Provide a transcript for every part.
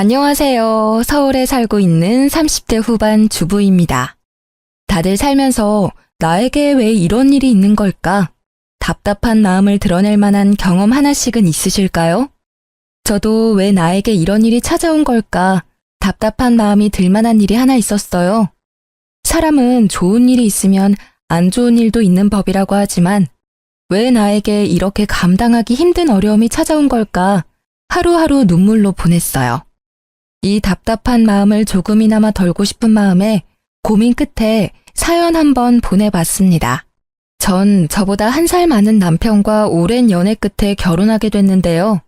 안녕하세요. 서울에 살고 있는 30대 후반 주부입니다. 다들 살면서 나에게 왜 이런 일이 있는 걸까? 답답한 마음을 드러낼 만한 경험 하나씩은 있으실까요? 저도 왜 나에게 이런 일이 찾아온 걸까? 답답한 마음이 들 만한 일이 하나 있었어요. 사람은 좋은 일이 있으면 안 좋은 일도 있는 법이라고 하지만 왜 나에게 이렇게 감당하기 힘든 어려움이 찾아온 걸까? 하루하루 눈물로 보냈어요. 이 답답한 마음을 조금이나마 덜고 싶은 마음에 고민 끝에 사연 한번 보내봤습니다. 전 저보다 1살 많은 남편과 오랜 연애 끝에 결혼하게 됐는데요.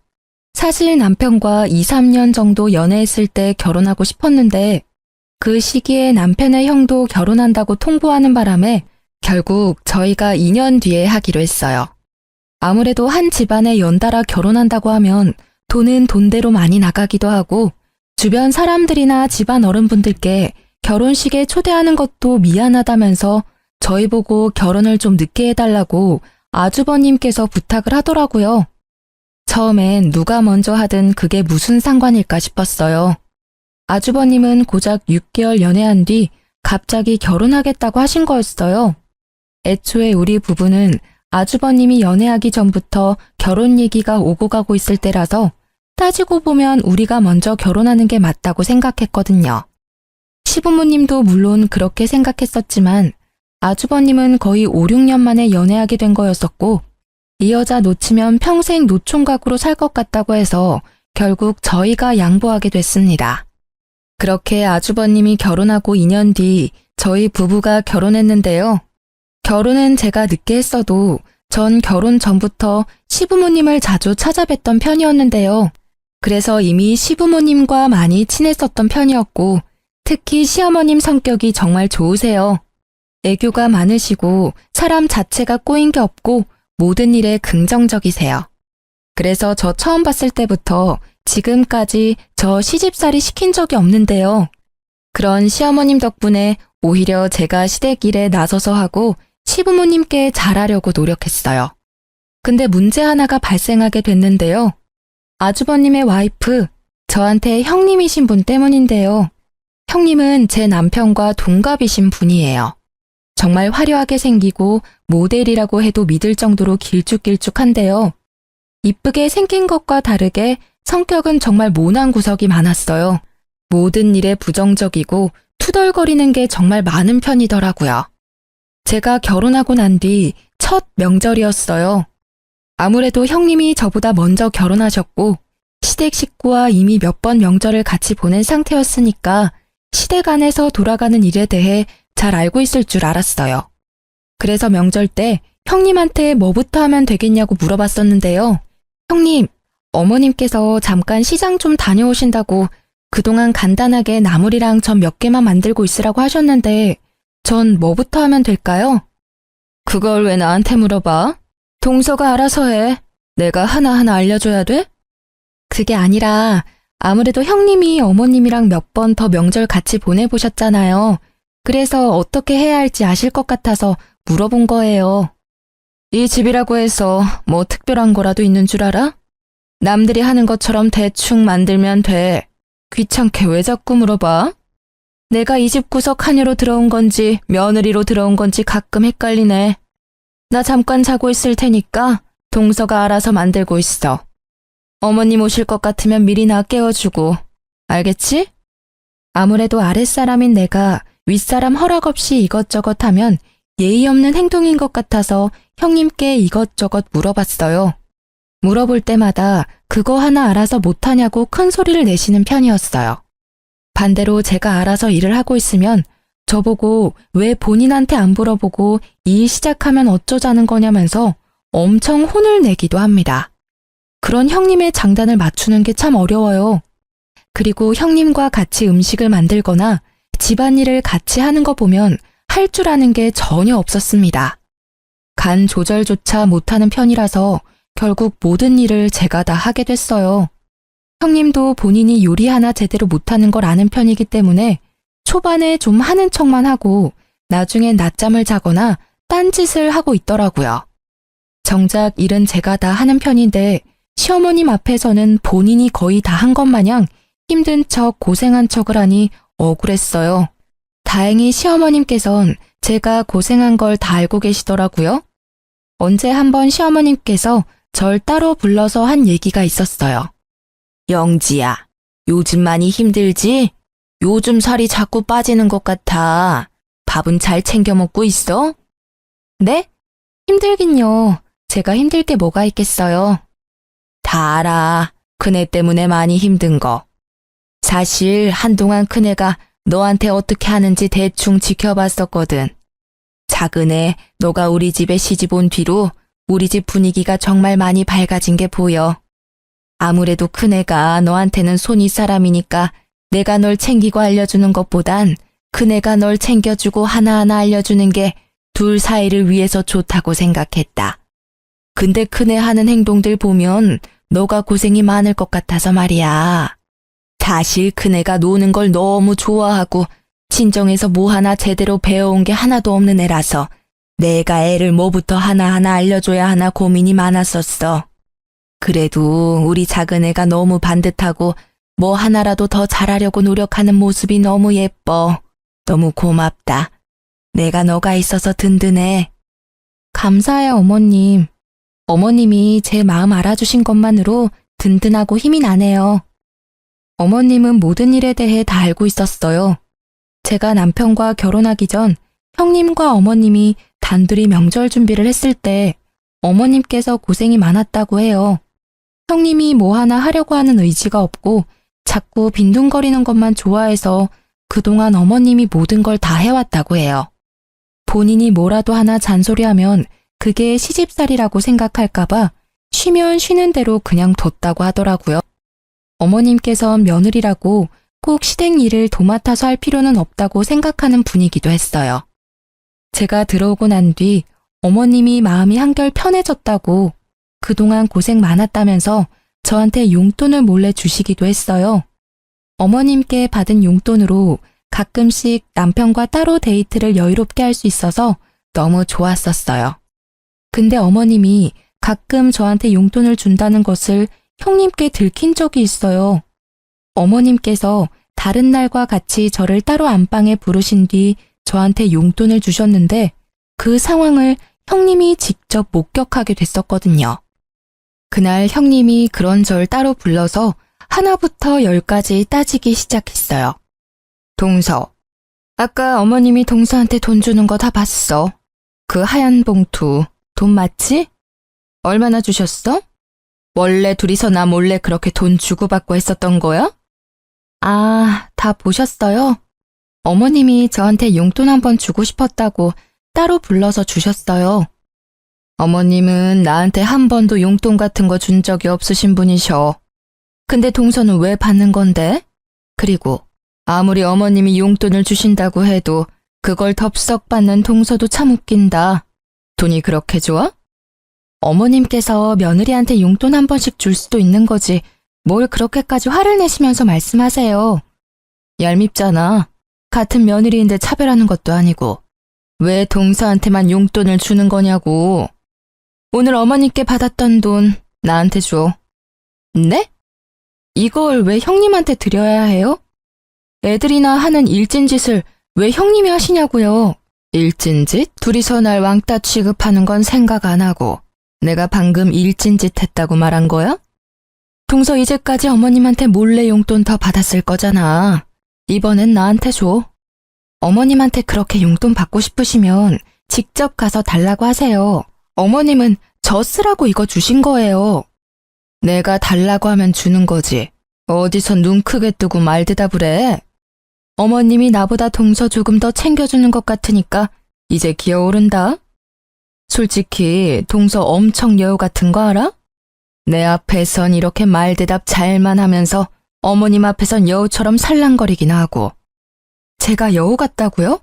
사실 남편과 2, 3년 정도 연애했을 때 결혼하고 싶었는데 그 시기에 남편의 형도 결혼한다고 통보하는 바람에 결국 저희가 2년 뒤에 하기로 했어요. 아무래도 한 집안에 연달아 결혼한다고 하면 돈은 돈대로 많이 나가기도 하고 주변 사람들이나 집안 어른분들께 결혼식에 초대하는 것도 미안하다면서 저희 보고 결혼을 좀 늦게 해달라고 아주버님께서 부탁을 하더라고요. 처음엔 누가 먼저 하든 그게 무슨 상관일까 싶었어요. 아주버님은 고작 6개월 연애한 뒤 갑자기 결혼하겠다고 하신 거였어요. 애초에 우리 부부는 아주버님이 연애하기 전부터 결혼 얘기가 오고 가고 있을 때라서 따지고 보면 우리가 먼저 결혼하는 게 맞다고 생각했거든요. 시부모님도 물론 그렇게 생각했었지만 아주버님은 거의 5, 6년 만에 연애하게 된 거였었고 이 여자 놓치면 평생 노총각으로 살 것 같다고 해서 결국 저희가 양보하게 됐습니다. 그렇게 아주버님이 결혼하고 2년 뒤 저희 부부가 결혼했는데요. 결혼은 제가 늦게 했어도 전 결혼 전부터 시부모님을 자주 찾아뵀던 편이었는데요. 그래서 이미 시부모님과 많이 친했었던 편이었고 특히 시어머님 성격이 정말 좋으세요. 애교가 많으시고 사람 자체가 꼬인 게 없고 모든 일에 긍정적이세요. 그래서 저 처음 봤을 때부터 지금까지 저 시집살이 시킨 적이 없는데요. 그런 시어머님 덕분에 오히려 제가 시댁일에 나서서 하고 시부모님께 잘하려고 노력했어요. 근데 문제 하나가 발생하게 됐는데요. 아주버님의 와이프, 저한테 형님이신 분 때문인데요. 형님은 제 남편과 동갑이신 분이에요. 정말 화려하게 생기고 모델이라고 해도 믿을 정도로 길쭉길쭉한데요. 이쁘게 생긴 것과 다르게 성격은 정말 모난 구석이 많았어요. 모든 일에 부정적이고 투덜거리는 게 정말 많은 편이더라고요. 제가 결혼하고 난 뒤 첫 명절이었어요. 아무래도 형님이 저보다 먼저 결혼하셨고 시댁 식구와 이미 몇 번 명절을 같이 보낸 상태였으니까 시댁 안에서 돌아가는 일에 대해 잘 알고 있을 줄 알았어요. 그래서 명절 때 형님한테 뭐부터 하면 되겠냐고 물어봤었는데요. 형님, 어머님께서 잠깐 시장 좀 다녀오신다고 그동안 간단하게 나물이랑 전 몇 개만 만들고 있으라고 하셨는데 전 뭐부터 하면 될까요? 그걸 왜 나한테 물어봐? 동서가 알아서 해. 내가 하나하나 알려줘야 돼? 그게 아니라 아무래도 형님이 어머님이랑 몇 번 더 명절 같이 보내보셨잖아요. 그래서 어떻게 해야 할지 아실 것 같아서 물어본 거예요. 이 집이라고 해서 뭐 특별한 거라도 있는 줄 알아? 남들이 하는 것처럼 대충 만들면 돼. 귀찮게 왜 자꾸 물어봐? 내가 이 집 구석 하녀로 들어온 건지 며느리로 들어온 건지 가끔 헷갈리네. 나 잠깐 자고 있을 테니까 동서가 알아서 만들고 있어. 어머님 오실 것 같으면 미리 나 깨워주고. 알겠지? 아무래도 아랫사람인 내가 윗사람 허락 없이 이것저것 하면 예의 없는 행동인 것 같아서 형님께 이것저것 물어봤어요. 물어볼 때마다 그거 하나 알아서 못하냐고 큰 소리를 내시는 편이었어요. 반대로 제가 알아서 일을 하고 있으면 저보고 왜 본인한테 안 물어보고 일 시작하면 어쩌자는 거냐면서 엄청 혼을 내기도 합니다. 그런 형님의 장단을 맞추는 게 참 어려워요. 그리고 형님과 같이 음식을 만들거나 집안일을 같이 하는 거 보면 할 줄 아는 게 전혀 없었습니다. 간 조절조차 못하는 편이라서 결국 모든 일을 제가 다 하게 됐어요. 형님도 본인이 요리 하나 제대로 못하는 걸 아는 편이기 때문에 초반에 좀 하는 척만 하고 나중엔 낮잠을 자거나 딴짓을 하고 있더라고요. 정작 일은 제가 다 하는 편인데 시어머님 앞에서는 본인이 거의 다 한 것 마냥 힘든 척 고생한 척을 하니 억울했어요. 다행히 시어머님께선 제가 고생한 걸 다 알고 계시더라고요. 언제 한번 시어머님께서 절 따로 불러서 한 얘기가 있었어요. 영지야, 요즘 많이 힘들지? 요즘 살이 자꾸 빠지는 것 같아. 밥은 잘 챙겨 먹고 있어? 네? 힘들긴요. 제가 힘들 게 뭐가 있겠어요. 다 알아. 큰애 때문에 많이 힘든 거. 사실 한동안 큰애가 너한테 어떻게 하는지 대충 지켜봤었거든. 작은애, 너가 우리 집에 시집 온 뒤로 우리 집 분위기가 정말 많이 밝아진 게 보여. 아무래도 큰애가 너한테는 손이 사람이니까 내가 널 챙기고 알려주는 것보단 큰애가 널 챙겨주고 하나하나 알려주는 게 둘 사이를 위해서 좋다고 생각했다. 근데 큰애 하는 행동들 보면 너가 고생이 많을 것 같아서 말이야. 사실 큰애가 노는 걸 너무 좋아하고 친정에서 뭐 하나 제대로 배워온 게 하나도 없는 애라서 내가 애를 뭐부터 하나하나 알려줘야 하나 고민이 많았었어. 그래도 우리 작은애가 너무 반듯하고 뭐 하나라도 더 잘하려고 노력하는 모습이 너무 예뻐. 너무 고맙다. 내가 너가 있어서 든든해. 감사해요, 어머님. 어머님이 제 마음 알아주신 것만으로 든든하고 힘이 나네요. 어머님은 모든 일에 대해 다 알고 있었어요. 제가 남편과 결혼하기 전 형님과 어머님이 단둘이 명절 준비를 했을 때 어머님께서 고생이 많았다고 해요. 형님이 뭐 하나 하려고 하는 의지가 없고 자꾸 빈둥거리는 것만 좋아해서 그동안 어머님이 모든 걸 다 해왔다고 해요. 본인이 뭐라도 하나 잔소리하면 그게 시집살이라고 생각할까봐 쉬면 쉬는 대로 그냥 뒀다고 하더라고요. 어머님께선 며느리라고 꼭 시댁 일을 도맡아서 할 필요는 없다고 생각하는 분이기도 했어요. 제가 들어오고 난 뒤 어머님이 마음이 한결 편해졌다고 그동안 고생 많았다면서 저한테 용돈을 몰래 주시기도 했어요. 어머님께 받은 용돈으로 가끔씩 남편과 따로 데이트를 여유롭게 할 수 있어서 너무 좋았었어요. 근데 어머님이 가끔 저한테 용돈을 준다는 것을 형님께 들킨 적이 있어요. 어머님께서 다른 날과 같이 저를 따로 안방에 부르신 뒤 저한테 용돈을 주셨는데 그 상황을 형님이 직접 목격하게 됐었거든요. 그날 형님이 그런 절 따로 불러서 하나부터 10까지 따지기 시작했어요. 동서, 아까 어머님이 동서한테 돈 주는 거 다 봤어. 그 하얀 봉투, 돈 맞지? 얼마나 주셨어? 원래 둘이서 나 몰래 그렇게 돈 주고받고 했었던 거야? 아, 다 보셨어요? 어머님이 저한테 용돈 한번 주고 싶었다고 따로 불러서 주셨어요. 어머님은 나한테 한 번도 용돈 같은 거 준 적이 없으신 분이셔. 근데 동서는 왜 받는 건데? 그리고 아무리 어머님이 용돈을 주신다고 해도 그걸 덥석 받는 동서도 참 웃긴다. 돈이 그렇게 좋아? 어머님께서 며느리한테 용돈 한 번씩 줄 수도 있는 거지 뭘 그렇게까지 화를 내시면서 말씀하세요. 얄밉잖아. 같은 며느리인데 차별하는 것도 아니고 왜 동서한테만 용돈을 주는 거냐고. 오늘 어머님께 받았던 돈 나한테 줘. 네? 이걸 왜 형님한테 드려야 해요? 애들이나 하는 일진짓을 왜 형님이 하시냐고요. 일진짓? 둘이서 날 왕따 취급하는 건 생각 안 하고 내가 방금 일진짓 했다고 말한 거야? 동서 이제까지 어머님한테 몰래 용돈 더 받았을 거잖아. 이번엔 나한테 줘. 어머님한테 그렇게 용돈 받고 싶으시면 직접 가서 달라고 하세요. 어머님은 저 쓰라고 이거 주신 거예요. 내가 달라고 하면 주는 거지. 어디서 눈 크게 뜨고 말 대답을 해. 어머님이 나보다 동서 조금 더 챙겨주는 것 같으니까 이제 기어오른다. 솔직히 동서 엄청 여우 같은 거 알아? 내 앞에선 이렇게 말 대답 잘만 하면서 어머님 앞에선 여우처럼 살랑거리긴 하고. 제가 여우 같다고요?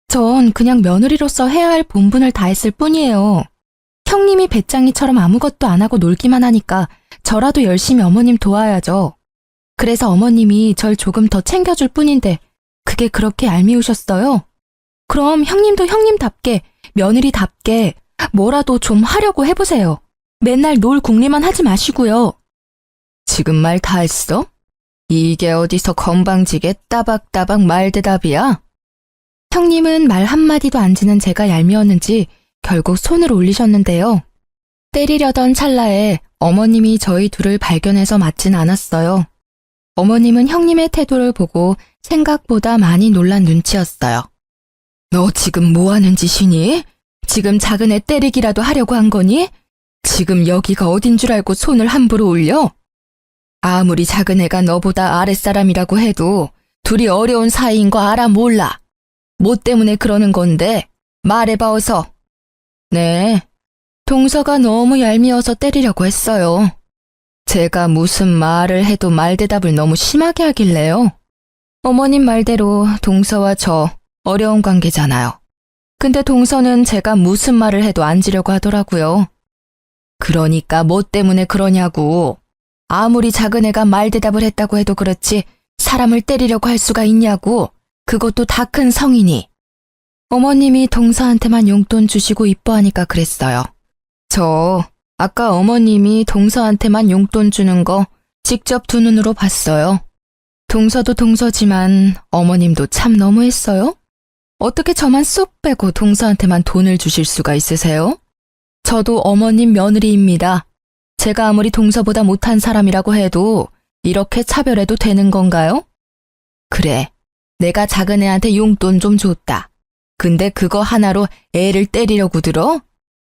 전 그냥 며느리로서 해야 할 본분을 다했을 뿐이에요. 형님이 배짱이처럼 아무것도 안 하고 놀기만 하니까 저라도 열심히 어머님 도와야죠. 그래서 어머님이 절 조금 더 챙겨줄 뿐인데 그게 그렇게 얄미우셨어요? 그럼 형님도 형님답게 며느리답게 뭐라도 좀 하려고 해보세요. 맨날 놀 궁리만 하지 마시고요. 지금 말 다 했어? 이게 어디서 건방지게 따박따박 말대답이야? 형님은 말 한마디도 안 지는 제가 얄미웠는지 결국 손을 올리셨는데요. 때리려던 찰나에 어머님이 저희 둘을 발견해서 맞진 않았어요. 어머님은 형님의 태도를 보고 생각보다 많이 놀란 눈치였어요. 너 지금 뭐 하는 짓이니? 지금 작은 애 때리기라도 하려고 한 거니? 지금 여기가 어딘 줄 알고 손을 함부로 올려? 아무리 작은 애가 너보다 아랫사람이라고 해도 둘이 어려운 사이인 거 알아 몰라. 뭐 때문에 그러는 건데? 말해봐 어서. 네, 동서가 너무 얄미워서 때리려고 했어요. 제가 무슨 말을 해도 말대답을 너무 심하게 하길래요. 어머님 말대로 동서와 저 어려운 관계잖아요. 근데 동서는 제가 무슨 말을 해도 앉으려고 하더라고요. 그러니까 뭐 때문에 그러냐고. 아무리 작은 애가 말대답을 했다고 해도 그렇지 사람을 때리려고 할 수가 있냐고. 그것도 다 큰 성인이. 어머님이 동서한테만 용돈 주시고 이뻐하니까 그랬어요. 저 아까 어머님이 동서한테만 용돈 주는 거 직접 두 눈으로 봤어요. 동서도 동서지만 어머님도 참 너무했어요. 어떻게 저만 쏙 빼고 동서한테만 돈을 주실 수가 있으세요? 저도 어머님 며느리입니다. 제가 아무리 동서보다 못한 사람이라고 해도 이렇게 차별해도 되는 건가요? 그래, 내가 작은 애한테 용돈 좀 줬다. 근데 그거 하나로 애를 때리려고 들어?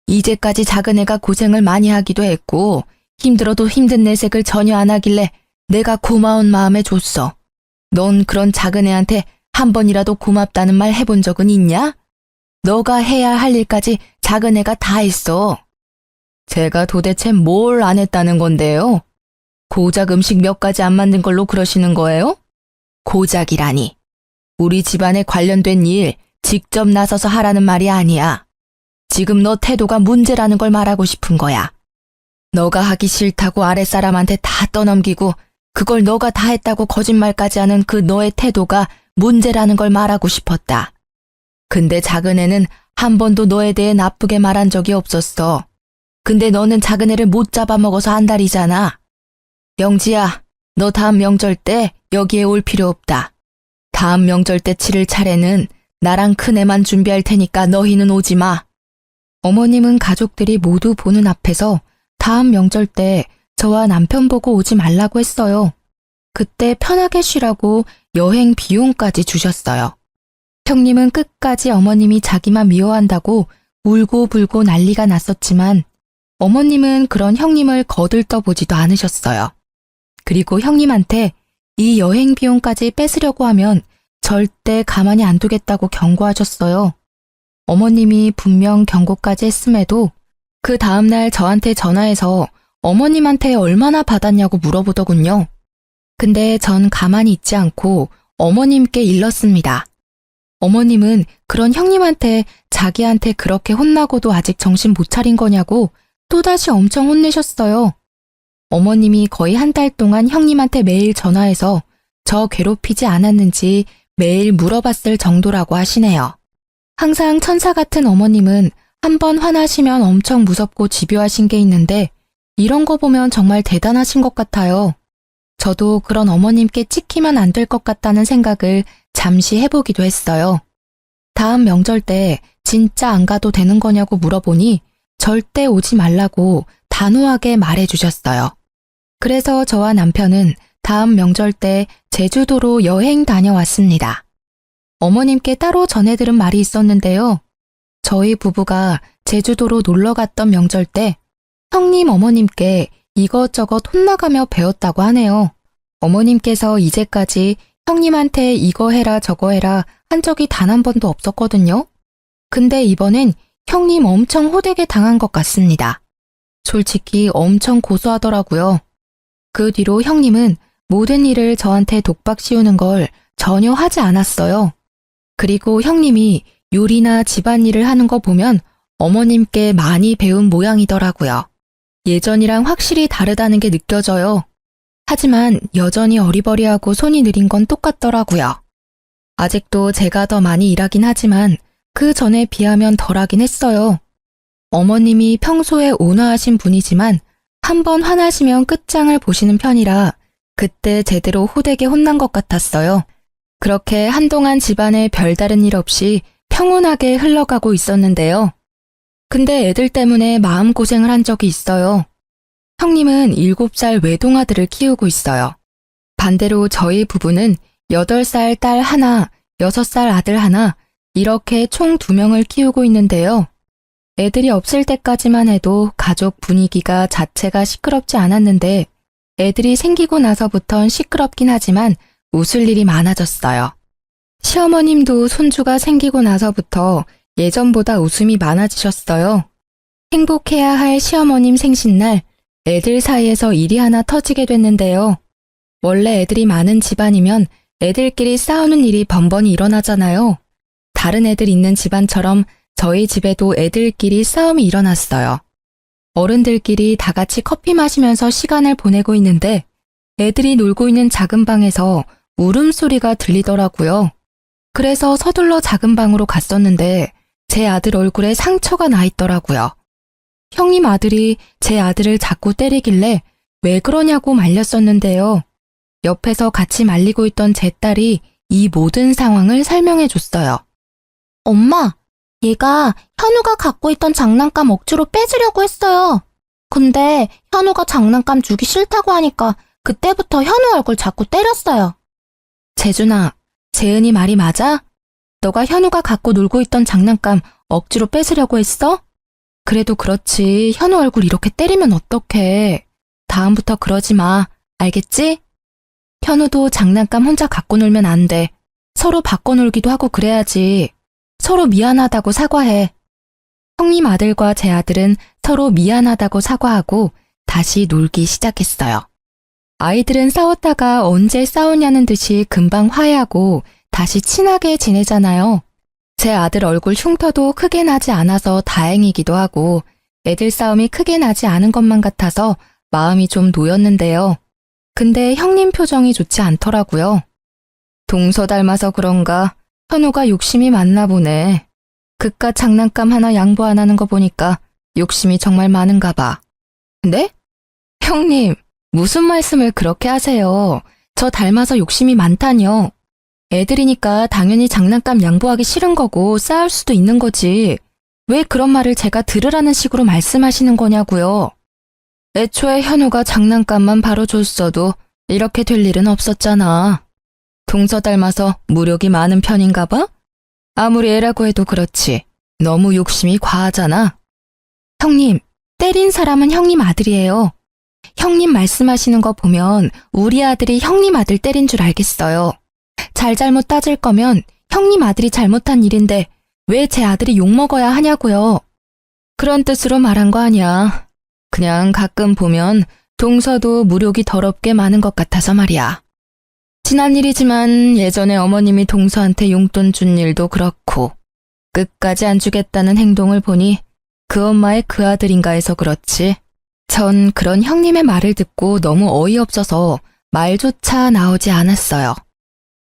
이제까지 작은 애가 고생을 많이 하기도 했고 힘들어도 힘든 내색을 전혀 안 하길래 내가 고마운 마음에 줬어. 넌 그런 작은 애한테 한 번이라도 고맙다는 말 해본 적은 있냐? 너가 해야 할 일까지 작은 애가 다 했어. 제가 도대체 뭘 안 했다는 건데요? 고작 음식 몇 가지 안 만든 걸로 그러시는 거예요? 고작이라니. 우리 집안에 관련된 일 직접 나서서 하라는 말이 아니야. 지금 너 태도가 문제라는 걸 말하고 싶은 거야. 너가 하기 싫다고 아랫사람한테 다 떠넘기고 그걸 너가 다 했다고 거짓말까지 하는 그 너의 태도가 문제라는 걸 말하고 싶었다. 근데 작은 애는 한 번도 너에 대해 나쁘게 말한 적이 없었어. 근데 너는 작은 애를 못 잡아먹어서 안달이잖아. 영지야, 너 다음 명절 때 여기에 올 필요 없다. 다음 명절 때 치를 차례는 나랑 큰애만 준비할 테니까 너희는 오지 마. 어머님은 가족들이 모두 보는 앞에서 다음 명절 때 저와 남편 보고 오지 말라고 했어요. 그때 편하게 쉬라고 여행 비용까지 주셨어요. 형님은 끝까지 어머님이 자기만 미워한다고 울고 불고 난리가 났었지만 어머님은 그런 형님을 거들떠보지도 않으셨어요. 그리고 형님한테 이 여행 비용까지 뺏으려고 하면 절대 가만히 안 두겠다고 경고하셨어요. 어머님이 분명 경고까지 했음에도 그 다음날 저한테 전화해서 어머님한테 얼마나 받았냐고 물어보더군요. 근데 전 가만히 있지 않고 어머님께 일렀습니다. 어머님은 그런 형님한테 자기한테 그렇게 혼나고도 아직 정신 못 차린 거냐고 또다시 엄청 혼내셨어요. 어머님이 거의 한 달 동안 형님한테 매일 전화해서 저 괴롭히지 않았는지 매일 물어봤을 정도라고 하시네요. 항상 천사 같은 어머님은 한 번 화나시면 엄청 무섭고 집요하신 게 있는데 이런 거 보면 정말 대단하신 것 같아요. 저도 그런 어머님께 찍히면 안 될 것 같다는 생각을 잠시 해보기도 했어요. 다음 명절 때 진짜 안 가도 되는 거냐고 물어보니 절대 오지 말라고 단호하게 말해주셨어요. 그래서 저와 남편은 다음 명절 때 제주도로 여행 다녀왔습니다. 어머님께 따로 전해들은 말이 있었는데요. 저희 부부가 제주도로 놀러 갔던 명절 때 형님 어머님께 이것저것 혼나가며 배웠다고 하네요. 어머님께서 이제까지 형님한테 이거 해라 저거 해라 한 적이 단 한 번도 없었거든요. 근데 이번엔 형님 엄청 호되게 당한 것 같습니다. 솔직히 엄청 고소하더라고요. 그 뒤로 형님은 모든 일을 저한테 독박 씌우는 걸 전혀 하지 않았어요. 그리고 형님이 요리나 집안일을 하는 거 보면 어머님께 많이 배운 모양이더라고요. 예전이랑 확실히 다르다는 게 느껴져요. 하지만 여전히 어리버리하고 손이 느린 건 똑같더라고요. 아직도 제가 더 많이 일하긴 하지만 그 전에 비하면 덜하긴 했어요. 어머님이 평소에 온화하신 분이지만 한번 화나시면 끝장을 보시는 편이라 그때 제대로 호되게 혼난 것 같았어요. 그렇게 한동안 집안에 별다른 일 없이 평온하게 흘러가고 있었는데요. 근데 애들 때문에 마음고생을 한 적이 있어요. 형님은 7살 외동아들을 키우고 있어요. 반대로 저희 부부는 8살 딸 하나, 6살 아들 하나, 이렇게 총 2명을 키우고 있는데요. 애들이 없을 때까지만 해도 가족 분위기가 자체가 시끄럽지 않았는데 애들이 생기고 나서부턴 시끄럽긴 하지만 웃을 일이 많아졌어요. 시어머님도 손주가 생기고 나서부터 예전보다 웃음이 많아지셨어요. 행복해야 할 시어머님 생신날 애들 사이에서 일이 하나 터지게 됐는데요. 원래 애들이 많은 집안이면 애들끼리 싸우는 일이 번번이 일어나잖아요. 다른 애들 있는 집안처럼 저희 집에도 애들끼리 싸움이 일어났어요. 어른들끼리 다 같이 커피 마시면서 시간을 보내고 있는데 애들이 놀고 있는 작은 방에서 울음소리가 들리더라고요. 그래서 서둘러 작은 방으로 갔었는데 제 아들 얼굴에 상처가 나 있더라고요. 형님 아들이 제 아들을 자꾸 때리길래 왜 그러냐고 말렸었는데요. 옆에서 같이 말리고 있던 제 딸이 이 모든 상황을 설명해 줬어요. 엄마, 얘가 현우가 갖고 있던 장난감 억지로 뺏으려고 했어요. 근데 현우가 장난감 주기 싫다고 하니까 그때부터 현우 얼굴 자꾸 때렸어요. 재준아, 재은이 말이 맞아? 너가 현우가 갖고 놀고 있던 장난감 억지로 뺏으려고 했어? 그래도 그렇지, 현우 얼굴 이렇게 때리면 어떡해. 다음부터 그러지 마, 알겠지? 현우도 장난감 혼자 갖고 놀면 안 돼. 서로 바꿔놀기도 하고 그래야지. 서로 미안하다고 사과해. 형님 아들과 제 아들은 서로 미안하다고 사과하고 다시 놀기 시작했어요. 아이들은 싸웠다가 언제 싸우냐는 듯이 금방 화해하고 다시 친하게 지내잖아요. 제 아들 얼굴 흉터도 크게 나지 않아서 다행이기도 하고 애들 싸움이 크게 나지 않은 것만 같아서 마음이 좀 놓였는데요. 근데 형님 표정이 좋지 않더라고요. 동서 닮아서 그런가 현우가 욕심이 많나 보네. 그깟 장난감 하나 양보 안 하는 거 보니까 욕심이 정말 많은가 봐. 네? 형님, 무슨 말씀을 그렇게 하세요? 저 닮아서 욕심이 많다뇨. 애들이니까 당연히 장난감 양보하기 싫은 거고 싸울 수도 있는 거지. 왜 그런 말을 제가 들으라는 식으로 말씀하시는 거냐고요. 애초에 현우가 장난감만 바로 줬어도 이렇게 될 일은 없었잖아. 동서 닮아서 무력이 많은 편인가 봐? 아무리 애라고 해도 그렇지. 너무 욕심이 과하잖아. 형님, 때린 사람은 형님 아들이에요. 형님 말씀하시는 거 보면 우리 아들이 형님 아들 때린 줄 알겠어요. 잘잘못 따질 거면 형님 아들이 잘못한 일인데 왜 제 아들이 욕먹어야 하냐고요. 그런 뜻으로 말한 거 아니야. 그냥 가끔 보면 동서도 무력이 더럽게 많은 것 같아서 말이야. 지난 일이지만 예전에 어머님이 동서한테 용돈 준 일도 그렇고 끝까지 안 주겠다는 행동을 보니 그 엄마의 그 아들인가 해서 그렇지. 전 그런 형님의 말을 듣고 너무 어이없어서 말조차 나오지 않았어요.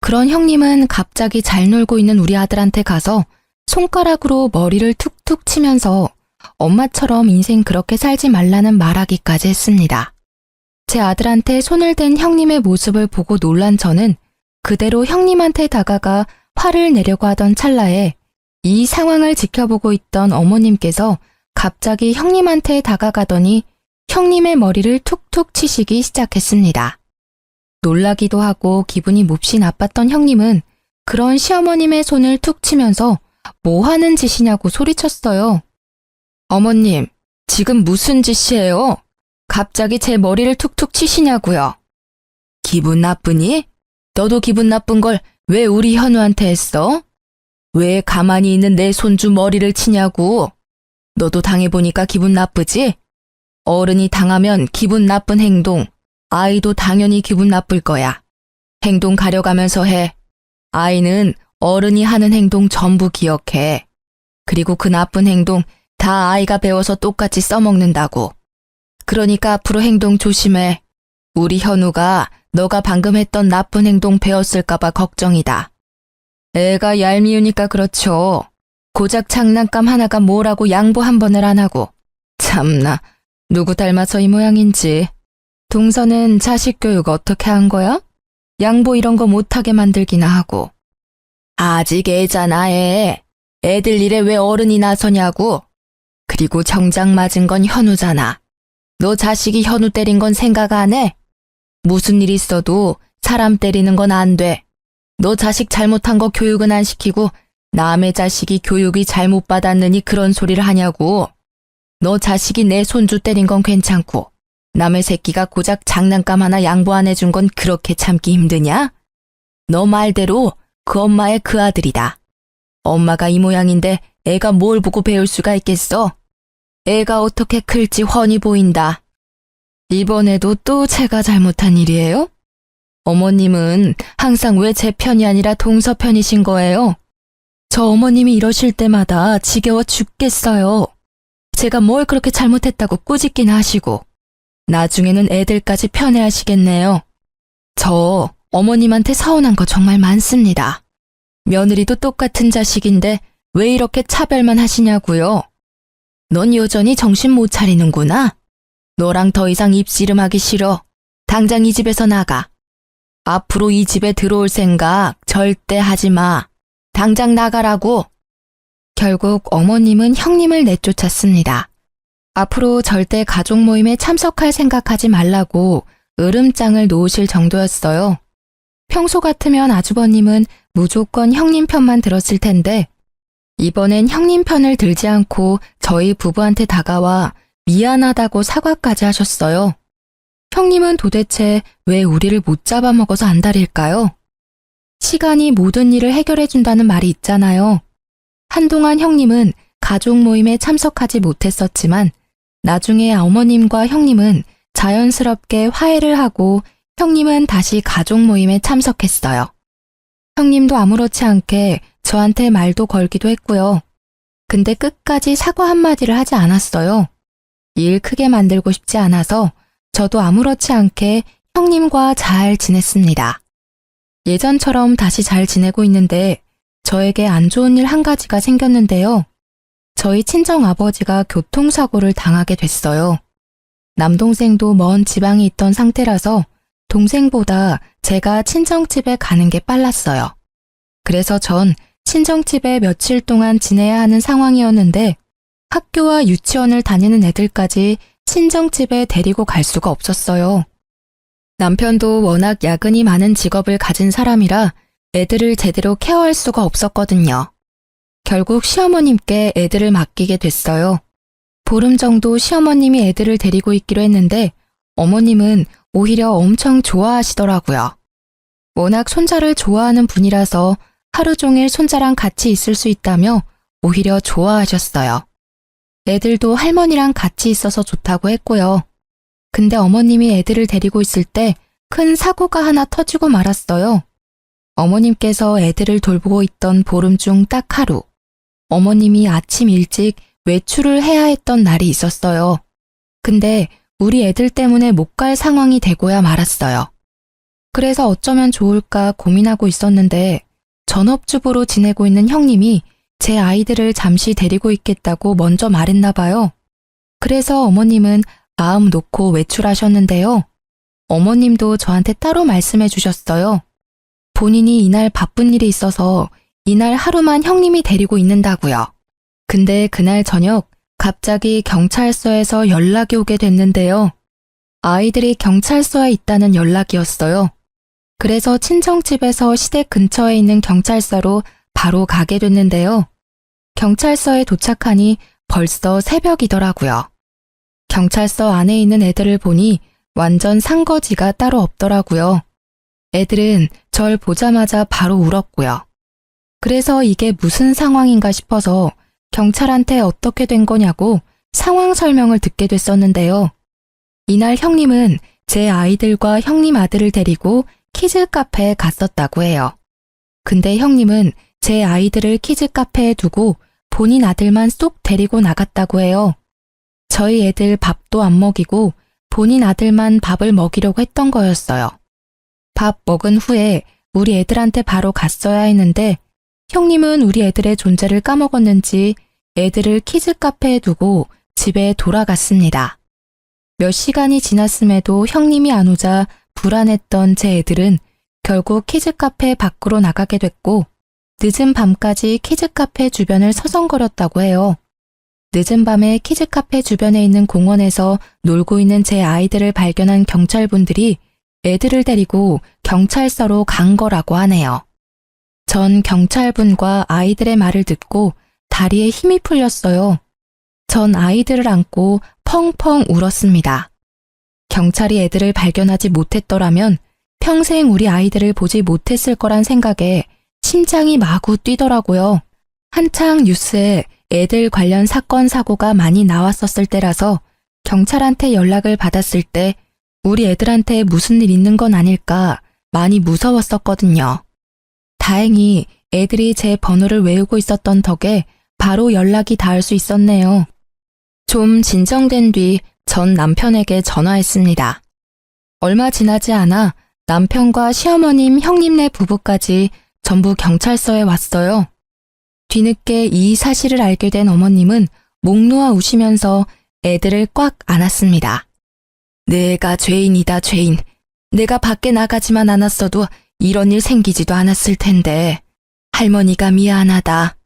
그런 형님은 갑자기 잘 놀고 있는 우리 아들한테 가서 손가락으로 머리를 툭툭 치면서 엄마처럼 인생 그렇게 살지 말라는 말하기까지 했습니다. 제 아들한테 손을 댄 형님의 모습을 보고 놀란 저는 그대로 형님한테 다가가 화를 내려고 하던 찰나에 이 상황을 지켜보고 있던 어머님께서 갑자기 형님한테 다가가더니 형님의 머리를 툭툭 치시기 시작했습니다. 놀라기도 하고 기분이 몹시 나빴던 형님은 그런 시어머님의 손을 툭 치면서 뭐 하는 짓이냐고 소리쳤어요. 어머님, 지금 무슨 짓이에요? 갑자기 제 머리를 툭툭 치시냐고요. 기분 나쁘니? 너도 기분 나쁜 걸 왜 우리 현우한테 했어? 왜 가만히 있는 내 손주 머리를 치냐고? 너도 당해보니까 기분 나쁘지? 어른이 당하면 기분 나쁜 행동, 아이도 당연히 기분 나쁠 거야. 행동 가려가면서 해. 아이는 어른이 하는 행동 전부 기억해. 그리고 그 나쁜 행동 다 아이가 배워서 똑같이 써먹는다고. 그러니까 앞으로 행동 조심해. 우리 현우가 너가 방금 했던 나쁜 행동 배웠을까봐 걱정이다. 애가 얄미우니까 그렇죠. 고작 장난감 하나가 뭐라고 양보 한 번을 안 하고. 참나, 누구 닮아서 이 모양인지. 동서는 자식 교육 어떻게 한 거야? 양보 이런 거 못하게 만들기나 하고. 아직 애잖아, 애. 애들 일에 왜 어른이 나서냐고. 그리고 정작 맞은 건 현우잖아. 너 자식이 현우 때린 건 생각 안 해? 무슨 일 있어도 사람 때리는 건 안 돼. 너 자식 잘못한 거 교육은 안 시키고 남의 자식이 교육이 잘못 받았느니 그런 소리를 하냐고. 너 자식이 내 손주 때린 건 괜찮고 남의 새끼가 고작 장난감 하나 양보 안 해준 건 그렇게 참기 힘드냐? 너 말대로 그 엄마의 그 아들이다. 엄마가 이 모양인데 애가 뭘 보고 배울 수가 있겠어? 애가 어떻게 클지 훤히 보인다. 이번에도 또 제가 잘못한 일이에요? 어머님은 항상 왜 제 편이 아니라 동서 편이신 거예요? 저 어머님이 이러실 때마다 지겨워 죽겠어요. 제가 뭘 그렇게 잘못했다고 꾸짖기나 하시고 나중에는 애들까지 편애하시겠네요. 저 어머님한테 서운한 거 정말 많습니다. 며느리도 똑같은 자식인데 왜 이렇게 차별만 하시냐고요. 넌 여전히 정신 못 차리는구나. 너랑 더 이상 입씨름하기 싫어. 당장 이 집에서 나가. 앞으로 이 집에 들어올 생각 절대 하지 마. 당장 나가라고. 결국 어머님은 형님을 내쫓았습니다. 앞으로 절대 가족 모임에 참석할 생각하지 말라고 으름장을 놓으실 정도였어요. 평소 같으면 아주버님은 무조건 형님 편만 들었을 텐데 이번엔 형님 편을 들지 않고 저희 부부한테 다가와 미안하다고 사과까지 하셨어요. 형님은 도대체 왜 우리를 못 잡아먹어서 안달일까요? 시간이 모든 일을 해결해준다는 말이 있잖아요. 한동안 형님은 가족 모임에 참석하지 못했었지만 나중에 어머님과 형님은 자연스럽게 화해를 하고 형님은 다시 가족 모임에 참석했어요. 형님도 아무렇지 않게 저한테 말도 걸기도 했고요. 근데 끝까지 사과 한마디를 하지 않았어요. 일 크게 만들고 싶지 않아서 저도 아무렇지 않게 형님과 잘 지냈습니다. 예전처럼 다시 잘 지내고 있는데 저에게 안 좋은 일 한 가지가 생겼는데요. 저희 친정아버지가 교통사고를 당하게 됐어요. 남동생도 먼 지방에 있던 상태라서 동생보다 제가 친정집에 가는 게 빨랐어요. 그래서 전 친정집에 며칠 동안 지내야 하는 상황이었는데 학교와 유치원을 다니는 애들까지 친정집에 데리고 갈 수가 없었어요. 남편도 워낙 야근이 많은 직업을 가진 사람이라 애들을 제대로 케어할 수가 없었거든요. 결국 시어머님께 애들을 맡기게 됐어요. 보름 정도 시어머님이 애들을 데리고 있기로 했는데 어머님은 오히려 엄청 좋아하시더라고요. 워낙 손자를 좋아하는 분이라서 하루 종일 손자랑 같이 있을 수 있다며 오히려 좋아하셨어요. 애들도 할머니랑 같이 있어서 좋다고 했고요. 근데 어머님이 애들을 데리고 있을 때 큰 사고가 하나 터지고 말았어요. 어머님께서 애들을 돌보고 있던 보름 중 딱 하루, 어머님이 아침 일찍 외출을 해야 했던 날이 있었어요. 근데 우리 애들 때문에 못 갈 상황이 되고야 말았어요. 그래서 어쩌면 좋을까 고민하고 있었는데 전업주부로 지내고 있는 형님이 제 아이들을 잠시 데리고 있겠다고 먼저 말했나 봐요. 그래서 어머님은 마음 놓고 외출하셨는데요. 어머님도 저한테 따로 말씀해 주셨어요. 본인이 이날 바쁜 일이 있어서 이날 하루만 형님이 데리고 있는다고요. 근데 그날 저녁 갑자기 경찰서에서 연락이 오게 됐는데요. 아이들이 경찰서에 있다는 연락이었어요. 그래서 친정집에서 시댁 근처에 있는 경찰서로 바로 가게 됐는데요. 경찰서에 도착하니 벌써 새벽이더라고요. 경찰서 안에 있는 애들을 보니 완전 산거지가 따로 없더라고요. 애들은 절 보자마자 바로 울었고요. 그래서 이게 무슨 상황인가 싶어서 경찰한테 어떻게 된 거냐고 상황 설명을 듣게 됐었는데요. 이날 형님은 제 아이들과 형님 아들을 데리고 키즈 카페에 갔었다고 해요. 근데 형님은 제 아이들을 키즈 카페에 두고 본인 아들만 쏙 데리고 나갔다고 해요. 저희 애들 밥도 안 먹이고 본인 아들만 밥을 먹이려고 했던 거였어요. 밥 먹은 후에 우리 애들한테 바로 갔어야 했는데 형님은 우리 애들의 존재를 까먹었는지 애들을 키즈 카페에 두고 집에 돌아갔습니다. 몇 시간이 지났음에도 형님이 안 오자 불안했던 제 애들은 결국 키즈카페 밖으로 나가게 됐고 늦은 밤까지 키즈카페 주변을 서성거렸다고 해요. 늦은 밤에 키즈카페 주변에 있는 공원에서 놀고 있는 제 아이들을 발견한 경찰분들이 애들을 데리고 경찰서로 간 거라고 하네요. 전 경찰분과 아이들의 말을 듣고 다리에 힘이 풀렸어요. 전 아이들을 안고 펑펑 울었습니다. 경찰이 애들을 발견하지 못했더라면 평생 우리 아이들을 보지 못했을 거란 생각에 심장이 마구 뛰더라고요. 한창 뉴스에 애들 관련 사건 사고가 많이 나왔었을 때라서 경찰한테 연락을 받았을 때 우리 애들한테 무슨 일 있는 건 아닐까 많이 무서웠었거든요. 다행히 애들이 제 번호를 외우고 있었던 덕에 바로 연락이 닿을 수 있었네요. 좀 진정된 뒤 전 남편에게 전화했습니다. 얼마 지나지 않아 남편과 시어머님, 형님네 부부까지 전부 경찰서에 왔어요. 뒤늦게 이 사실을 알게 된 어머님은 목 놓아 우시면서 애들을 꽉 안았습니다. 내가 죄인이다, 죄인. 내가 밖에 나가지만 않았어도 이런 일 생기지도 않았을 텐데. 할머니가 미안하다.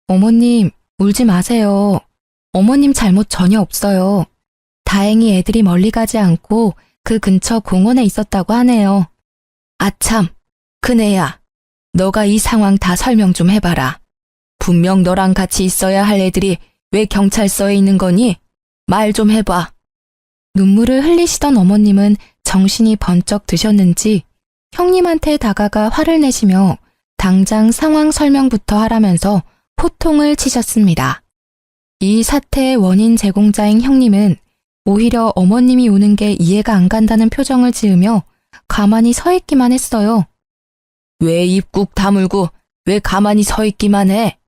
어머님, 울지 마세요. 어머님 잘못 전혀 없어요. 다행히 애들이 멀리 가지 않고 그 근처 공원에 있었다고 하네요. 아참, 큰애야. 너가 이 상황 다 설명 좀 해봐라. 분명 너랑 같이 있어야 할 애들이 왜 경찰서에 있는 거니? 말 좀 해봐. 눈물을 흘리시던 어머님은 정신이 번쩍 드셨는지 형님한테 다가가 화를 내시며 당장 상황 설명부터 하라면서 호통을 치셨습니다. 이 사태의 원인 제공자인 형님은 오히려 어머님이 우는 게 이해가 안 간다는 표정을 지으며 가만히 서 있기만 했어요. 왜 입 꾹 다물고 왜 가만히 서 있기만 해?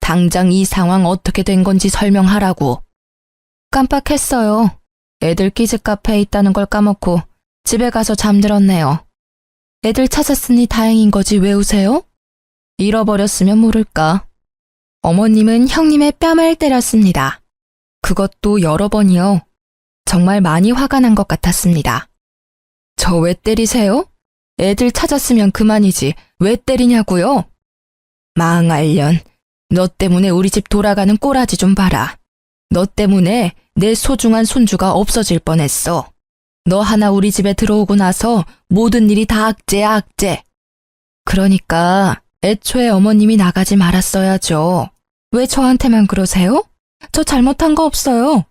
당장 이 상황 어떻게 된 건지 설명하라고. 깜빡했어요. 애들 키즈 카페에 있다는 걸 까먹고 집에 가서 잠들었네요. 애들 찾았으니 다행인 거지 왜 우세요? 잃어버렸으면 모를까. 어머님은 형님의 뺨을 때렸습니다. 그것도 여러 번이요. 정말 많이 화가 난 것 같았습니다. 저 왜 때리세요? 애들 찾았으면 그만이지 왜 때리냐고요? 망할년, 너 때문에 우리 집 돌아가는 꼬라지 좀 봐라. 너 때문에 내 소중한 손주가 없어질 뻔했어. 너 하나 우리 집에 들어오고 나서 모든 일이 다 악재야, 악재. 그러니까 애초에 어머님이 나가지 말았어야죠. 왜 저한테만 그러세요? 저 잘못한 거 없어요.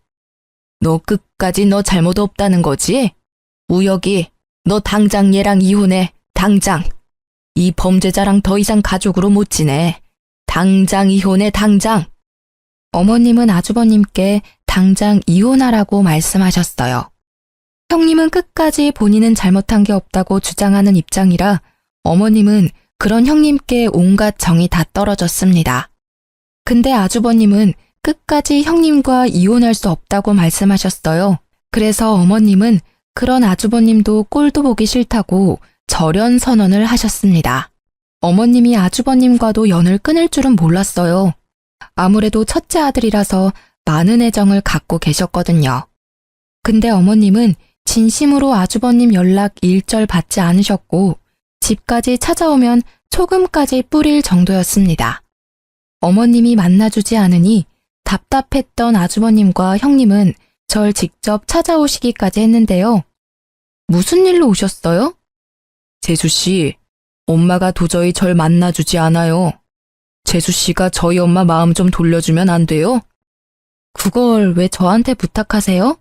너 끝까지 너 잘못 없다는 거지? 우혁이, 너 당장 얘랑 이혼해, 당장. 이 범죄자랑 더 이상 가족으로 못 지내. 당장 이혼해, 당장. 어머님은 아주버님께 당장 이혼하라고 말씀하셨어요. 형님은 끝까지 본인은 잘못한 게 없다고 주장하는 입장이라 어머님은 그런 형님께 온갖 정이 다 떨어졌습니다. 근데 아주버님은 끝까지 형님과 이혼할 수 없다고 말씀하셨어요. 그래서 어머님은 그런 아주버님도 꼴도 보기 싫다고 절연 선언을 하셨습니다. 어머님이 아주버님과도 연을 끊을 줄은 몰랐어요. 아무래도 첫째 아들이라서 많은 애정을 갖고 계셨거든요. 근데 어머님은 진심으로 아주버님 연락 일절 받지 않으셨고 집까지 찾아오면 초금까지 뿌릴 정도였습니다. 어머님이 만나주지 않으니 답답했던 아주버님과 형님은 절 직접 찾아오시기까지 했는데요. 무슨 일로 오셨어요? 재수씨, 엄마가 도저히 절 만나주지 않아요. 재수씨가 저희 엄마 마음 좀 돌려주면 안 돼요? 그걸 왜 저한테 부탁하세요?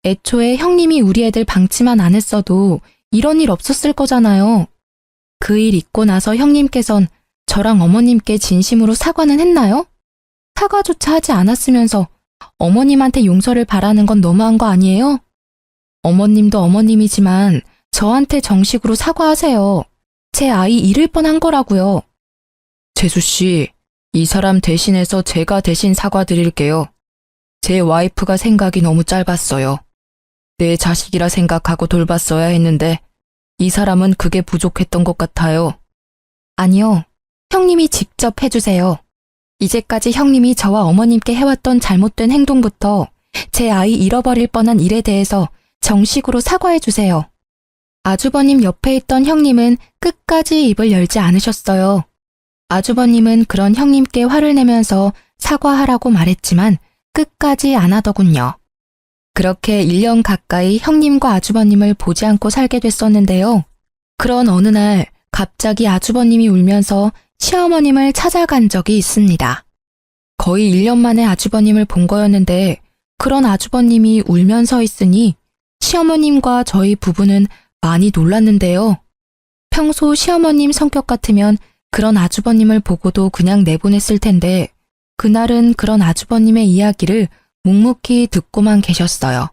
애초에 형님이 우리 애들 방치만 안 했어도 이런 일 없었을 거잖아요. 그 일 있고 나서 형님께선 저랑 어머님께 진심으로 사과는 했나요? 사과조차 하지 않았으면서 어머님한테 용서를 바라는 건 너무한 거 아니에요? 어머님도 어머님이지만 저한테 정식으로 사과하세요. 제 아이 잃을 뻔한 거라고요. 재수씨, 이 사람 대신해서 제가 대신 사과드릴게요. 제 와이프가 생각이 너무 짧았어요. 내 자식이라 생각하고 돌봤어야 했는데 이 사람은 그게 부족했던 것 같아요. 아니요, 형님이 직접 해주세요. 이제까지 형님이 저와 어머님께 해왔던 잘못된 행동부터 제 아이 잃어버릴 뻔한 일에 대해서 정식으로 사과해 주세요. 아주버님 옆에 있던 형님은 끝까지 입을 열지 않으셨어요. 아주버님은 그런 형님께 화를 내면서 사과하라고 말했지만 끝까지 안 하더군요. 그렇게 1년 가까이 형님과 아주버님을 보지 않고 살게 됐었는데요. 그런 어느 날 갑자기 아주버님이 울면서 시어머님을 찾아간 적이 있습니다. 거의 1년 만에 아주버님을 본 거였는데 그런 아주버님이 울면서 있으니 시어머님과 저희 부부는 많이 놀랐는데요. 평소 시어머님 성격 같으면 그런 아주버님을 보고도 그냥 내보냈을 텐데 그날은 그런 아주버님의 이야기를 묵묵히 듣고만 계셨어요.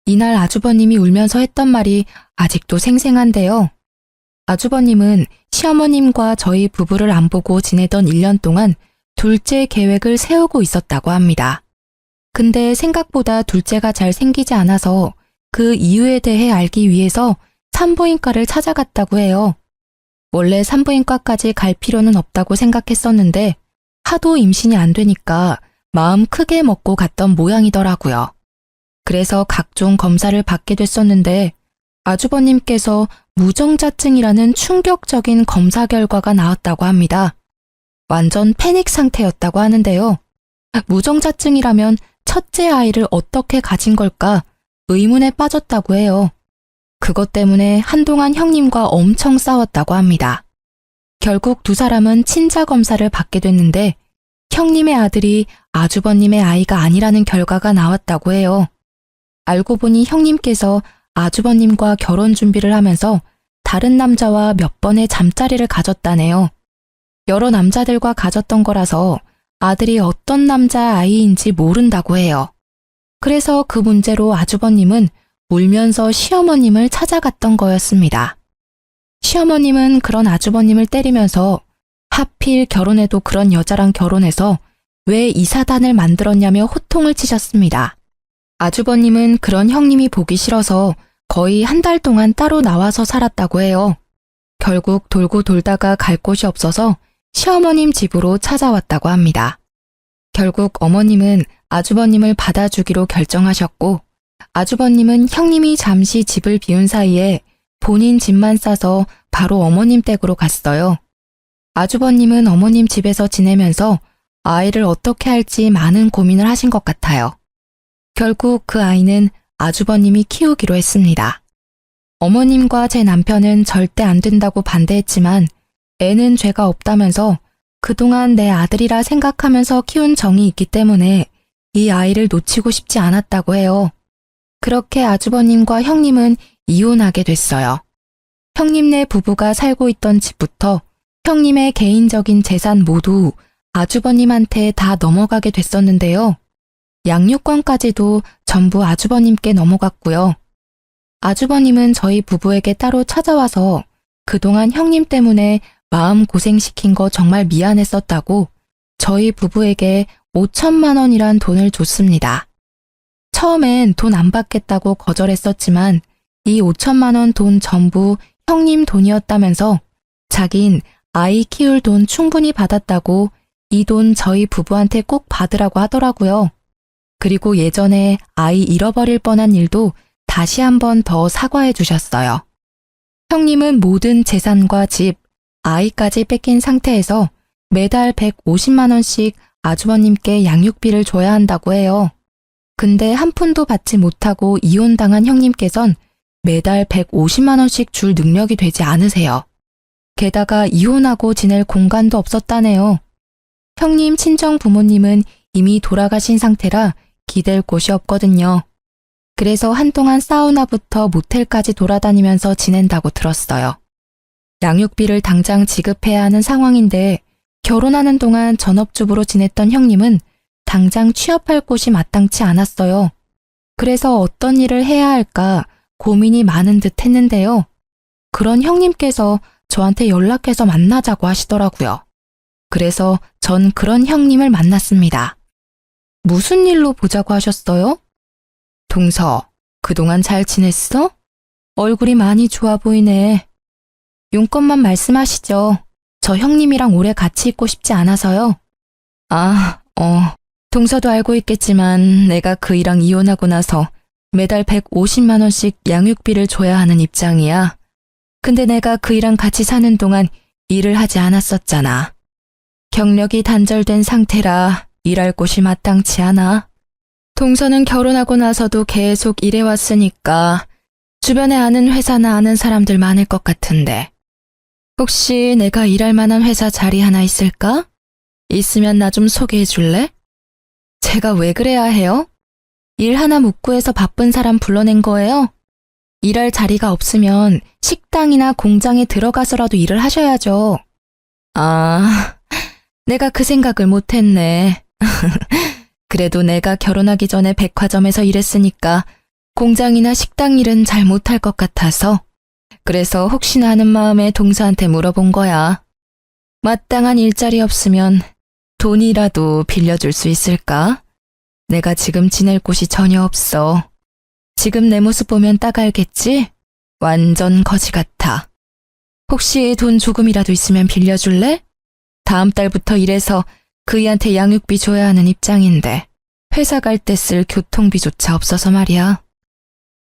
이날 아주버님이 울면서 했던 말이 아직도 생생한데요. 아주버님은 시어머님과 저희 부부를 안 보고 지내던 1년 동안 둘째 계획을 세우고 있었다고 합니다. 근데 생각보다 둘째가 잘 생기지 않아서 그 이유에 대해 알기 위해서 산부인과를 찾아갔다고 해요. 원래 산부인과까지 갈 필요는 없다고 생각했었는데 하도 임신이 안 되니까 마음 크게 먹고 갔던 모양이더라고요. 그래서 각종 검사를 받게 됐었는데 아주버님께서 무정자증이라는 충격적인 검사 결과가 나왔다고 합니다. 완전 패닉 상태였다고 하는데요. 무정자증이라면 첫째 아이를 어떻게 가진 걸까 의문에 빠졌다고 해요. 그것 때문에 한동안 형님과 엄청 싸웠다고 합니다. 결국 두 사람은 친자 검사를 받게 됐는데 형님의 아들이 아주버님의 아이가 아니라는 결과가 나왔다고 해요. 알고 보니 형님께서 아주버님과 결혼 준비를 하면서 다른 남자와 몇 번의 잠자리를 가졌다네요. 여러 남자들과 가졌던 거라서 아들이 어떤 남자 아이인지 모른다고 해요. 그래서 그 문제로 아주버님은 울면서 시어머님을 찾아갔던 거였습니다. 시어머님은 그런 아주버님을 때리면서 하필 결혼해도 그런 여자랑 결혼해서 왜 이 사단을 만들었냐며 호통을 치셨습니다. 아주버님은 그런 형님이 보기 싫어서 거의 한 달 동안 따로 나와서 살았다고 해요. 결국 돌고 돌다가 갈 곳이 없어서 시어머님 집으로 찾아왔다고 합니다. 결국 어머님은 아주버님을 받아주기로 결정하셨고 아주버님은 형님이 잠시 집을 비운 사이에 본인 짐만 싸서 바로 어머님 댁으로 갔어요. 아주버님은 어머님 집에서 지내면서 아이를 어떻게 할지 많은 고민을 하신 것 같아요. 결국 그 아이는 아주버님이 키우기로 했습니다. 어머님과 제 남편은 절대 안 된다고 반대했지만 애는 죄가 없다면서 그동안 내 아들이라 생각하면서 키운 정이 있기 때문에 이 아이를 놓치고 싶지 않았다고 해요. 그렇게 아주버님과 형님은 이혼하게 됐어요. 형님네 부부가 살고 있던 집부터 형님의 개인적인 재산 모두 아주버님한테 다 넘어가게 됐었는데요. 양육권까지도 전부 아주버님께 넘어갔고요. 아주버님은 저희 부부에게 따로 찾아와서 그동안 형님 때문에 마음 고생시킨 거 정말 미안했었다고 저희 부부에게 5천만 원이란 돈을 줬습니다. 처음엔 돈 안 받겠다고 거절했었지만 이 5천만 원 돈 전부 형님 돈이었다면서 자긴 아이 키울 돈 충분히 받았다고 이 돈 저희 부부한테 꼭 받으라고 하더라고요. 그리고 예전에 아이 잃어버릴 뻔한 일도 다시 한 번 더 사과해 주셨어요. 형님은 모든 재산과 집, 아이까지 뺏긴 상태에서 매달 150만 원씩 아주버님께 양육비를 줘야 한다고 해요. 근데 한 푼도 받지 못하고 이혼당한 형님께선 매달 150만 원씩 줄 능력이 되지 않으세요. 게다가 이혼하고 지낼 공간도 없었다네요. 형님 친정 부모님은 이미 돌아가신 상태라 기댈 곳이 없거든요. 그래서 한동안 사우나부터 모텔까지 돌아다니면서 지낸다고 들었어요. 양육비를 당장 지급해야 하는 상황인데 결혼하는 동안 전업주부로 지냈던 형님은 당장 취업할 곳이 마땅치 않았어요. 그래서 어떤 일을 해야 할까 고민이 많은 듯 했는데요. 그런 형님께서 저한테 연락해서 만나자고 하시더라고요. 그래서 전 그런 형님을 만났습니다. 무슨 일로 보자고 하셨어요? 동서, 그동안 잘 지냈어? 얼굴이 많이 좋아 보이네. 용건만 말씀하시죠. 저 형님이랑 오래 같이 있고 싶지 않아서요. 동서도 알고 있겠지만 내가 그 이랑 이혼하고 나서 매달 150만 원씩 양육비를 줘야 하는 입장이야. 근데 내가 그 이랑 같이 사는 동안 일을 하지 않았었잖아. 경력이 단절된 상태라 일할 곳이 마땅치 않아. 동서는 결혼하고 나서도 계속 일해왔으니까 주변에 아는 회사나 아는 사람들 많을 것 같은데 혹시 내가 일할 만한 회사 자리 하나 있을까? 있으면 나 좀 소개해 줄래? 제가 왜 그래야 해요? 일 하나 못 구해서 바쁜 사람 불러낸 거예요? 일할 자리가 없으면 식당이나 공장에 들어가서라도 일을 하셔야죠. 아, 내가 그 생각을 못했네. 그래도 내가 결혼하기 전에 백화점에서 일했으니까 공장이나 식당 일은 잘 못할 것 같아서 그래서 혹시나 하는 마음에 동서한테 물어본 거야. 마땅한 일자리 없으면 돈이라도 빌려줄 수 있을까? 내가 지금 지낼 곳이 전혀 없어. 지금 내 모습 보면 딱 알겠지? 완전 거지 같아. 혹시 돈 조금이라도 있으면 빌려줄래? 다음 달부터 일해서 그이한테 양육비 줘야 하는 입장인데 회사 갈 때 쓸 교통비조차 없어서 말이야.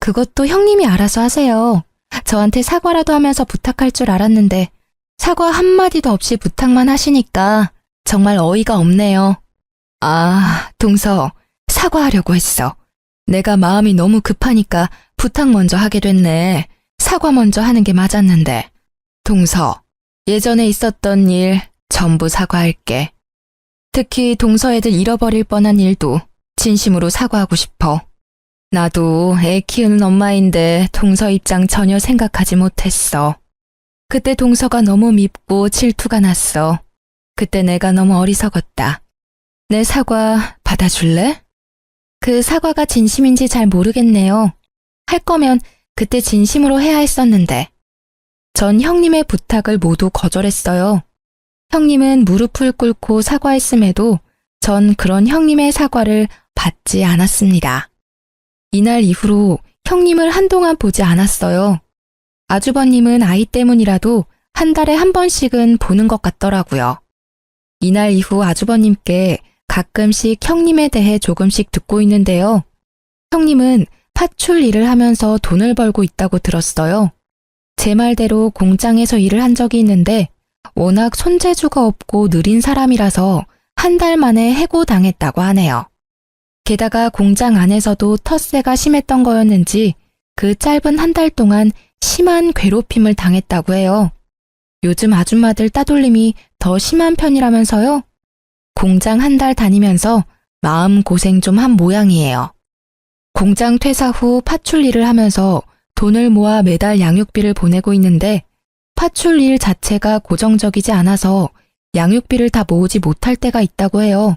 그것도 형님이 알아서 하세요. 저한테 사과라도 하면서 부탁할 줄 알았는데 사과 한마디도 없이 부탁만 하시니까 정말 어이가 없네요. 아, 동서, 사과하려고 했어. 내가 마음이 너무 급하니까 부탁 먼저 하게 됐네. 사과 먼저 하는 게 맞았는데. 동서, 예전에 있었던 일 전부 사과할게. 특히 동서 애들 잃어버릴 뻔한 일도 진심으로 사과하고 싶어. 나도 애 키우는 엄마인데 동서 입장 전혀 생각하지 못했어. 그때 동서가 너무 밉고 질투가 났어. 그때 내가 너무 어리석었다. 내 사과 받아줄래? 그 사과가 진심인지 잘 모르겠네요. 할 거면 그때 진심으로 해야 했었는데. 전 형님의 부탁을 모두 거절했어요. 형님은 무릎을 꿇고 사과했음에도 전 그런 형님의 사과를 받지 않았습니다. 이날 이후로 형님을 한동안 보지 않았어요. 아주버님은 아이 때문이라도 한 달에 한 번씩은 보는 것 같더라고요. 이날 이후 아주버님께 가끔씩 형님에 대해 조금씩 듣고 있는데요. 형님은 파출 일을 하면서 돈을 벌고 있다고 들었어요. 제 말대로 공장에서 일을 한 적이 있는데 워낙 손재주가 없고 느린 사람이라서 한 달 만에 해고당했다고 하네요. 게다가 공장 안에서도 텃세가 심했던 거였는지 그 짧은 한 달 동안 심한 괴롭힘을 당했다고 해요. 요즘 아줌마들 따돌림이 더 심한 편이라면서요? 공장 한 달 다니면서 마음고생 좀 한 모양이에요. 공장 퇴사 후 파출 일을 하면서 돈을 모아 매달 양육비를 보내고 있는데 파출 일 자체가 고정적이지 않아서 양육비를 다 모으지 못할 때가 있다고 해요.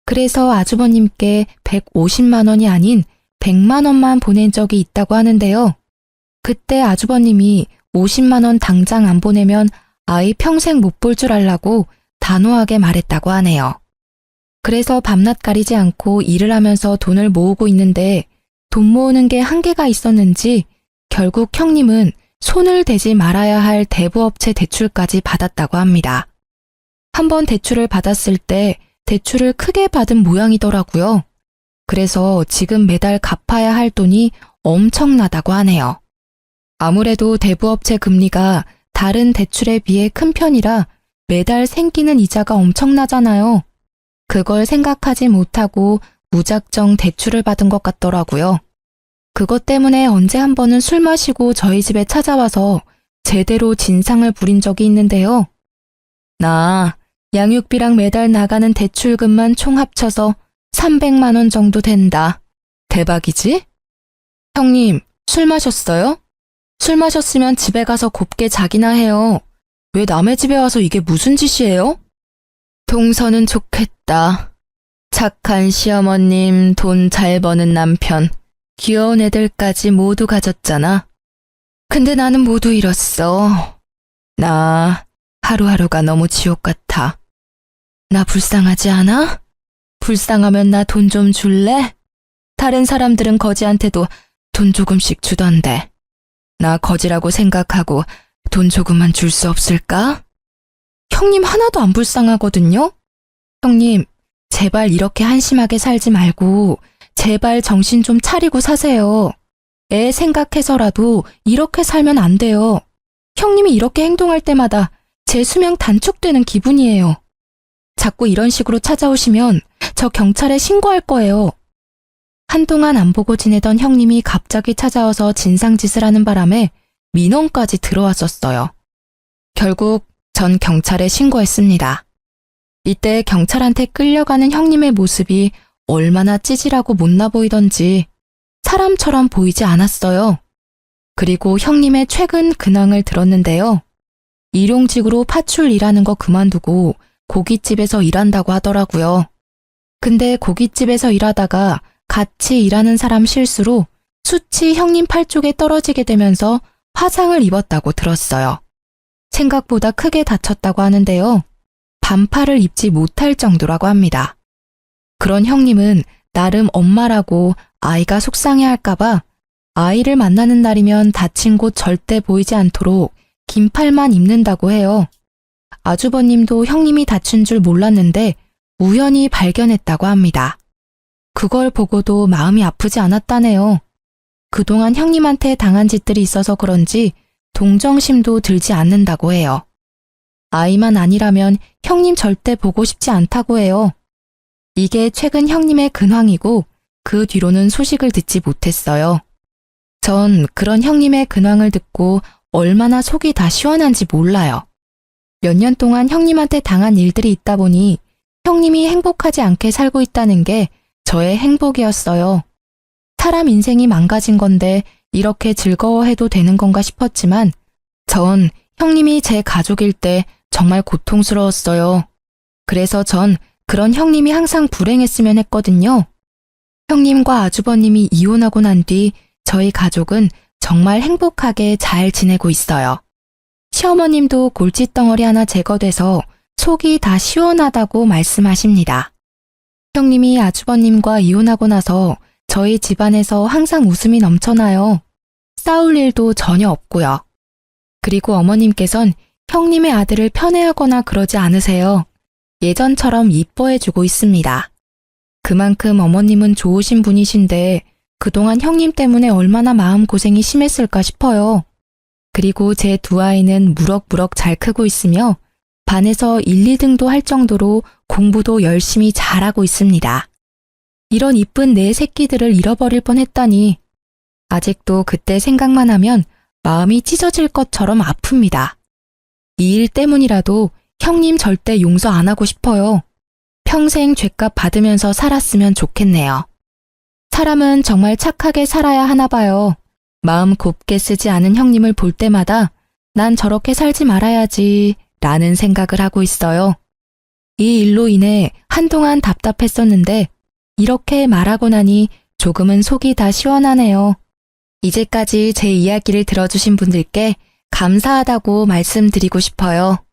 그래서 아주버님께 150만 원이 아닌 100만 원만 보낸 적이 있다고 하는데요. 그때 아주버님이 50만 원 당장 안 보내면 아이 평생 못 볼 줄 알라고 단호하게 말했다고 하네요. 그래서 밤낮 가리지 않고 일을 하면서 돈을 모으고 있는데 돈 모으는 게 한계가 있었는지 결국 형님은 손을 대지 말아야 할 대부업체 대출까지 받았다고 합니다. 한번 대출을 받았을 때 대출을 크게 받은 모양이더라고요. 그래서 지금 매달 갚아야 할 돈이 엄청나다고 하네요. 아무래도 대부업체 금리가 다른 대출에 비해 큰 편이라 매달 생기는 이자가 엄청나잖아요. 그걸 생각하지 못하고 무작정 대출을 받은 것 같더라고요. 그것 때문에 언제 한 번은 술 마시고 저희 집에 찾아와서 제대로 진상을 부린 적이 있는데요. 나 양육비랑 매달 나가는 대출금만 총 합쳐서 300만 원 정도 된다. 대박이지? 형님, 술 마셨어요? 술 마셨으면 집에 가서 곱게 자기나 해요. 왜 남의 집에 와서 이게 무슨 짓이에요? 동서는 좋겠다. 착한 시어머님, 돈 잘 버는 남편, 귀여운 애들까지 모두 가졌잖아. 근데 나는 모두 잃었어. 나 하루하루가 너무 지옥 같아. 나 불쌍하지 않아? 불쌍하면 나 돈 좀 줄래? 다른 사람들은 거지한테도 돈 조금씩 주던데. 나 거지라고 생각하고 돈 조금만 줄 수 없을까? 형님 하나도 안 불쌍하거든요? 형님, 제발 이렇게 한심하게 살지 말고 제발 정신 좀 차리고 사세요. 애 생각해서라도 이렇게 살면 안 돼요. 형님이 이렇게 행동할 때마다 제 수명 단축되는 기분이에요. 자꾸 이런 식으로 찾아오시면 저 경찰에 신고할 거예요. 한동안 안 보고 지내던 형님이 갑자기 찾아와서 진상짓을 하는 바람에 민원까지 들어왔었어요. 결국 전 경찰에 신고했습니다. 이때 경찰한테 끌려가는 형님의 모습이 얼마나 찌질하고 못나 보이던지 사람처럼 보이지 않았어요. 그리고 형님의 최근 근황을 들었는데요. 일용직으로 파출 일하는 거 그만두고 고깃집에서 일한다고 하더라고요. 근데 고깃집에서 일하다가 같이 일하는 사람 실수로 숯이 형님 팔 쪽에 떨어지게 되면서 화상을 입었다고 들었어요. 생각보다 크게 다쳤다고 하는데요. 반팔을 입지 못할 정도라고 합니다. 그런 형님은 나름 엄마라고 아이가 속상해할까봐 아이를 만나는 날이면 다친 곳 절대 보이지 않도록 긴팔만 입는다고 해요. 아주버님도 형님이 다친 줄 몰랐는데 우연히 발견했다고 합니다. 그걸 보고도 마음이 아프지 않았다네요. 그동안 형님한테 당한 짓들이 있어서 그런지 동정심도 들지 않는다고 해요. 아이만 아니라면 형님 절대 보고 싶지 않다고 해요. 이게 최근 형님의 근황이고 그 뒤로는 소식을 듣지 못했어요. 전 그런 형님의 근황을 듣고 얼마나 속이 다 시원한지 몰라요. 몇 년 동안 형님한테 당한 일들이 있다 보니 형님이 행복하지 않게 살고 있다는 게 저의 행복이었어요. 사람 인생이 망가진 건데 이렇게 즐거워해도 되는 건가 싶었지만 전 형님이 제 가족일 때 정말 고통스러웠어요. 그래서 전 그런 형님이 항상 불행했으면 했거든요. 형님과 아주버님이 이혼하고 난 뒤 저희 가족은 정말 행복하게 잘 지내고 있어요. 시어머님도 골칫덩어리 하나 제거돼서 속이 다 시원하다고 말씀하십니다. 형님이 아주버님과 이혼하고 나서 저희 집안에서 항상 웃음이 넘쳐나요. 싸울 일도 전혀 없고요. 그리고 어머님께선 형님의 아들을 편애하거나 그러지 않으세요. 예전처럼 이뻐해주고 있습니다. 그만큼 어머님은 좋으신 분이신데 그동안 형님 때문에 얼마나 마음고생이 심했을까 싶어요. 그리고 제 두 아이는 무럭무럭 잘 크고 있으며 반에서 1, 2등도 할 정도로 공부도 열심히 잘하고 있습니다. 이런 이쁜 내 새끼들을 잃어버릴 뻔했다니 아직도 그때 생각만 하면 마음이 찢어질 것처럼 아픕니다. 이 일 때문이라도 형님 절대 용서 안 하고 싶어요. 평생 죗값 받으면서 살았으면 좋겠네요. 사람은 정말 착하게 살아야 하나 봐요. 마음 곱게 쓰지 않은 형님을 볼 때마다 난 저렇게 살지 말아야지 라는 생각을 하고 있어요. 이 일로 인해 한동안 답답했었는데 이렇게 말하고 나니 조금은 속이 다 시원하네요. 이제까지 제 이야기를 들어주신 분들께 감사하다고 말씀드리고 싶어요.